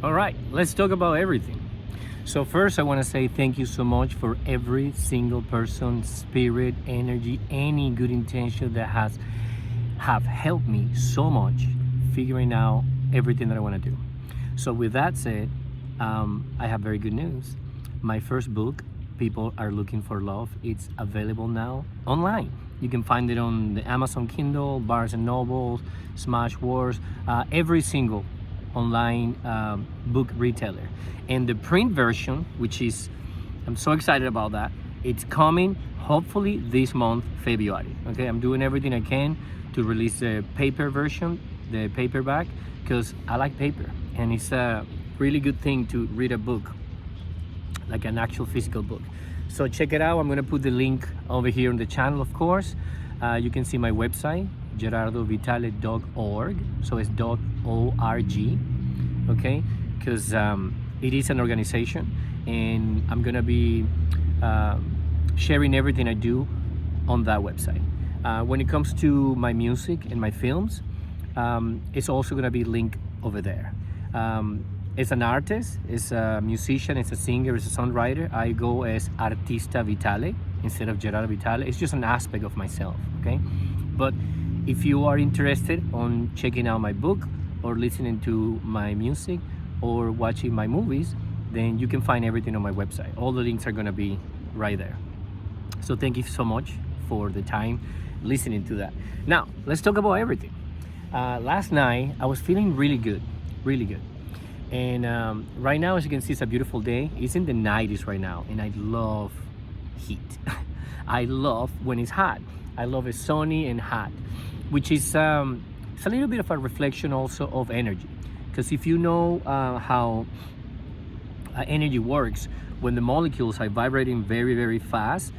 All right, let's talk about everything. So first, I want to say thank you so much for every single person, spirit, energy, any good intention that have helped me so much figuring out everything that I want to do. So with that said, I have very good news. My first book, People Are Looking for Love, it's available now online. You can find it on the Amazon Kindle, Barnes and Noble, Smashwords, every single online book retailer. And the print version, which is, I'm so excited about that, it's coming hopefully this month, February. Okay, I'm doing everything I can to release the paper version, the paperback, because I like paper and it's a really good thing to read a book, like an actual physical book. So check it out. I'm gonna put the link over here on the channel, of course. You can see my website, gerardovitale.org. So it's .org, okay? Because it is an organization, and I'm gonna be sharing everything I do on that website. When it comes to my music and my films, it's also gonna be linked over there. As an artist, as a musician, as a singer, as a songwriter, I go as Artista Vitale instead of Gerardo Vitale. It's just an aspect of myself, okay? But if you are interested on checking out my book or listening to my music or watching my movies, then you can find everything on my website. All the links are gonna be right there. So thank you so much for the time listening to that. Now, let's talk about everything. Last night, I was feeling really good, really good. And right now, as you can see, it's a beautiful day. It's in the 90s right now, and I love heat. I love when it's hot. I love it sunny and hot, which is it's a little bit of a reflection also of energy. Because if you know how energy works, when the molecules are vibrating very, very fast,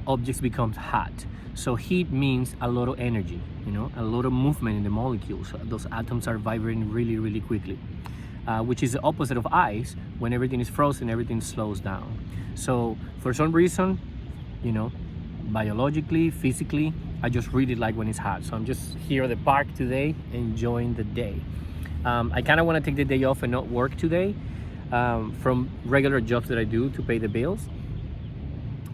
objects become hot. So heat means a lot of energy, you know, a lot of movement in the molecules. Those atoms are vibrating really, really quickly. Which is the opposite of ice. When everything is frozen, everything slows down. So for some reason, you know, biologically, physically, I just really like when it's hot. So I'm just here at the park today, enjoying the day. I kind of want to take the day off and not work today from regular jobs that I do to pay the bills.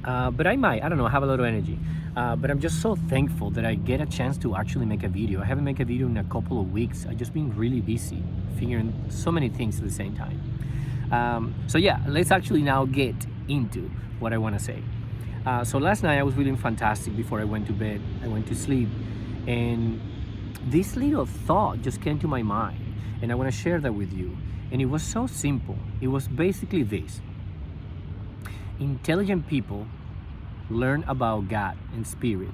But I might, I don't know, I have a lot of energy. But I'm just so thankful that I get a chance to actually make a video. I haven't made a video in a couple of weeks. I've just been really busy figuring so many things at the same time. So yeah, let's actually now get into what I want to say. So last night I was feeling fantastic before I went to bed. I went to sleep, and this little thought just came to my mind, and I want to share that with you. And it was so simple. It was basically this: intelligent people learn about God and spirit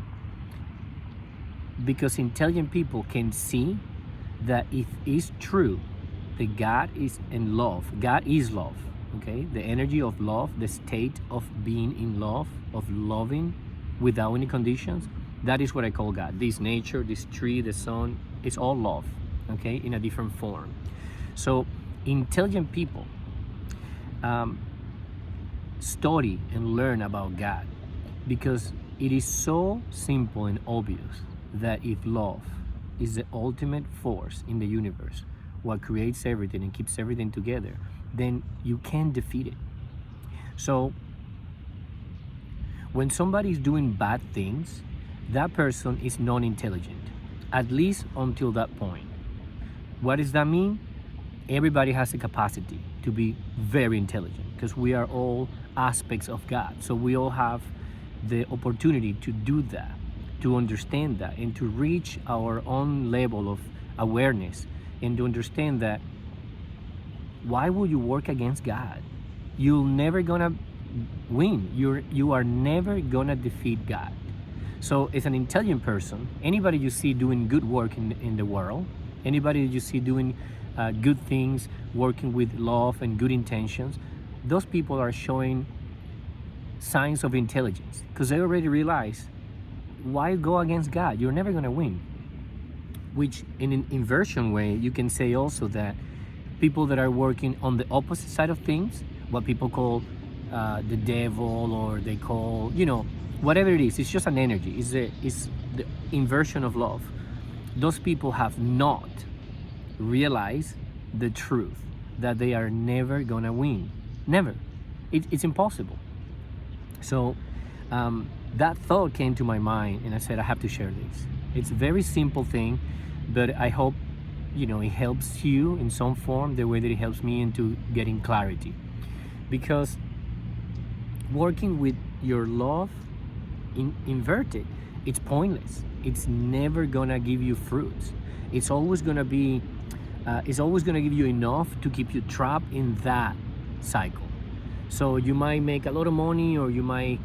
because intelligent people can see that it is true that God is in love. God is love, okay? The energy of love, the state of being in love, of loving without any conditions, that is what I call God. This nature, this tree, the sun, it's all love, okay? In a different form. So intelligent people study and learn about God because it is so simple and obvious that if love is the ultimate force in the universe, what creates everything and keeps everything together, then you can't defeat it. So when somebody is doing bad things, that person is non-intelligent, at least until that point. What does that mean? Everybody has the capacity to be very intelligent because we are all aspects of God. So we all have the opportunity to do that, to understand that, and to reach our own level of awareness, and to understand that why would you work against God? You're never gonna win. You are never gonna defeat God. So as an intelligent person, anybody you see doing good work in the world, anybody you see doing good things, working with love and good intentions, those people are showing signs of intelligence because they already realize, why go against God? You're never going to win. Which in an inversion way, you can say also that people that are working on the opposite side of things, what people call the devil, or they call, you know, whatever it is, it's just an energy. It's the inversion of love. Those people have not realized the truth that they are never gonna win. Never. It's impossible. So that thought came to my mind, and I said, I have to share this. It's a very simple thing, but I hope it helps you in some form, the way that it helps me into getting clarity. Because working with your love inverted, it's pointless. It's never gonna give you fruits. It's always gonna be give you enough to keep you trapped in that cycle. So you might make a lot of money, or you might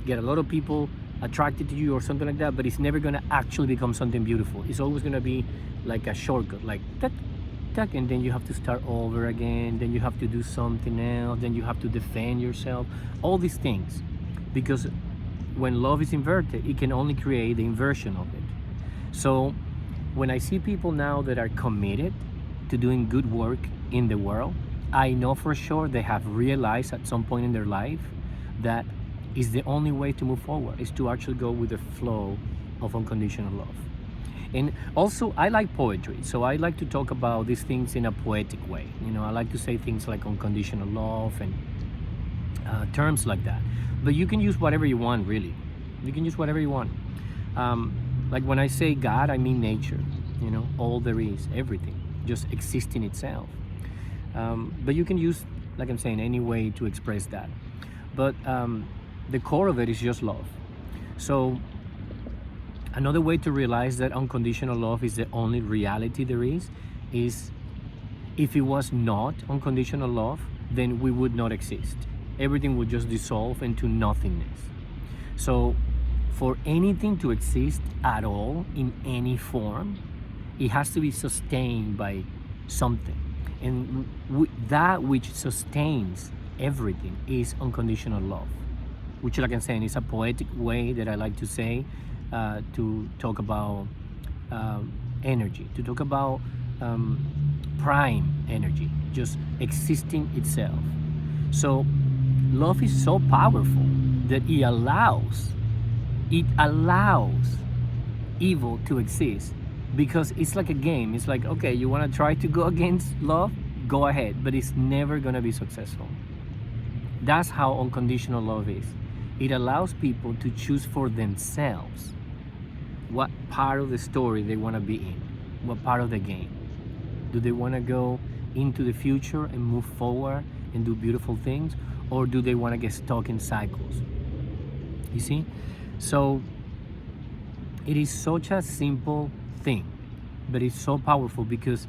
get a lot of people attracted to you or something like that, but it's never gonna actually become something beautiful. It's always gonna be like a shortcut, like tuck, tuck, and then you have to start over again, then you have to do something else, then you have to defend yourself, all these things. Because when love is inverted, it can only create the inversion of it. So when I see people now that are committed to doing good work in the world, I know for sure they have realized at some point in their life that is the only way to move forward, is to actually go with the flow of unconditional love. And also, I like poetry, so I like to talk about these things in a poetic way. I like to say things like unconditional love and terms like that. But you can use whatever you want, really. You can use whatever you want. Like when I say God, I mean nature. All there is, everything, just existing itself. But you can use, like I'm saying, any way to express that. But the core of it is just love. So another way to realize that unconditional love is the only reality there is if it was not unconditional love, then we would not exist. Everything would just dissolve into nothingness. So for anything to exist at all in any form, it has to be sustained by something. And that which sustains everything is unconditional love, which, like I'm saying, is a poetic way that I like to say, to talk about energy, to talk about prime energy, just existing itself. So love is so powerful that it allows evil to exist, because it's like a game. It's like, okay, you want to try to go against love, go ahead, but it's never going to be successful. That's how unconditional love is. It allows people to choose for themselves what part of the story they want to be in, what part of the game. Do they want to go into the future and move forward and do beautiful things, or do they want to get stuck in cycles? You see? So it is such a simple thing, but it's so powerful, because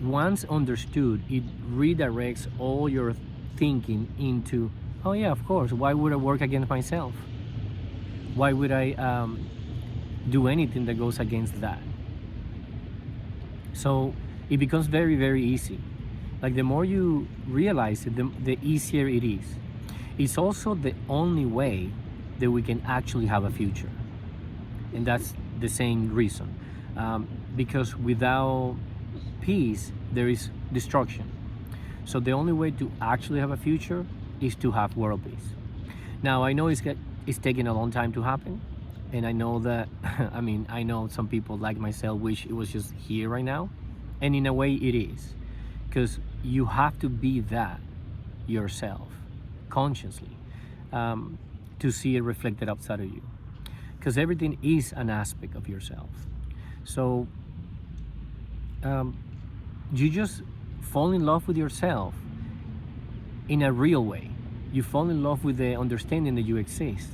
once understood, it redirects all your thinking into, oh yeah, of course, why would I work against myself? Why would I do anything that goes against that? So it becomes very, very easy. Like the more you realize it, the easier it is. It's also the only way that we can actually have a future. And that's the same reason. Because without peace, there is destruction. So the only way to actually have a future is to have world peace. Now, I know it's taking a long time to happen. And I know that, I know some people like myself wish it was just here right now. And in a way it is. Because you have to be that yourself, consciously, to see it reflected outside of you. Because everything is an aspect of yourself. So you just fall in love with yourself in a real way. You fall in love with the understanding that you exist.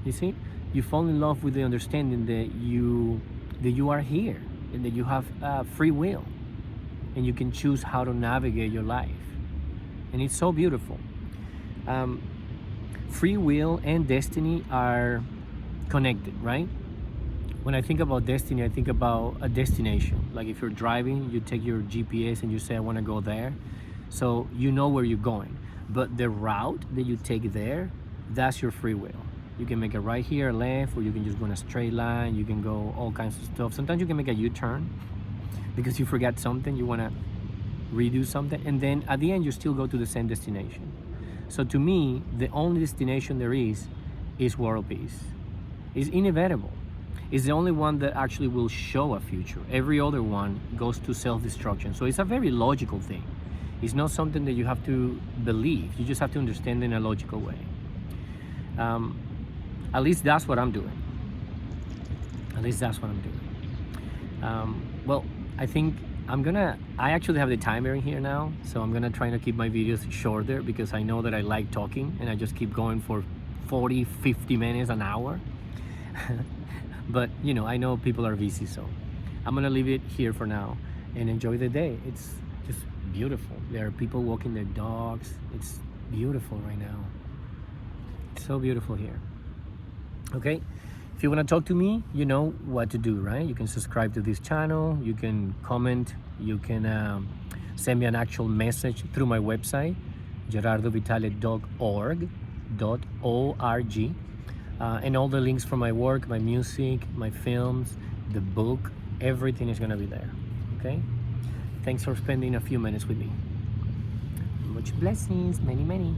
You see? You fall in love with the understanding that you are here, and that you have free will, and you can choose how to navigate your life. And it's so beautiful. Free will and destiny are connected, right? When I think about destiny, I think about a destination. Like if you're driving, you take your GPS and you say, I want to go there. So you know where you're going. But the route that you take there, that's your free will. You can make a right here, left, or you can just go in a straight line. You can go all kinds of stuff. Sometimes you can make a U-turn because you forgot something, you want to redo something, and then at the end you still go to the same destination. So to me, the only destination there is world peace. It's inevitable. is the only one that actually will show a future. Every other one goes to self-destruction. So it's a very logical thing. It's not something that you have to believe. You just have to understand in a logical way. At least that's what I'm doing. At least that's what I'm doing. Well, I think I actually have the timer in here now, so I'm gonna try to keep my videos shorter because I know that I like talking and I just keep going for 40, 50 minutes, an hour. But you know, I know people are busy, so I'm gonna leave it here for now and enjoy the day. It's just beautiful. There are people walking their dogs. It's beautiful right now. It's so beautiful here. Okay, if you want to talk to me, you know what to do, right? You can subscribe to this channel, you can comment, you can send me an actual message through my website, gerardovitale.org, and all the links for my work, my music, my films, the book, everything is gonna be there. Okay, thanks for spending a few minutes with me. Much blessings, many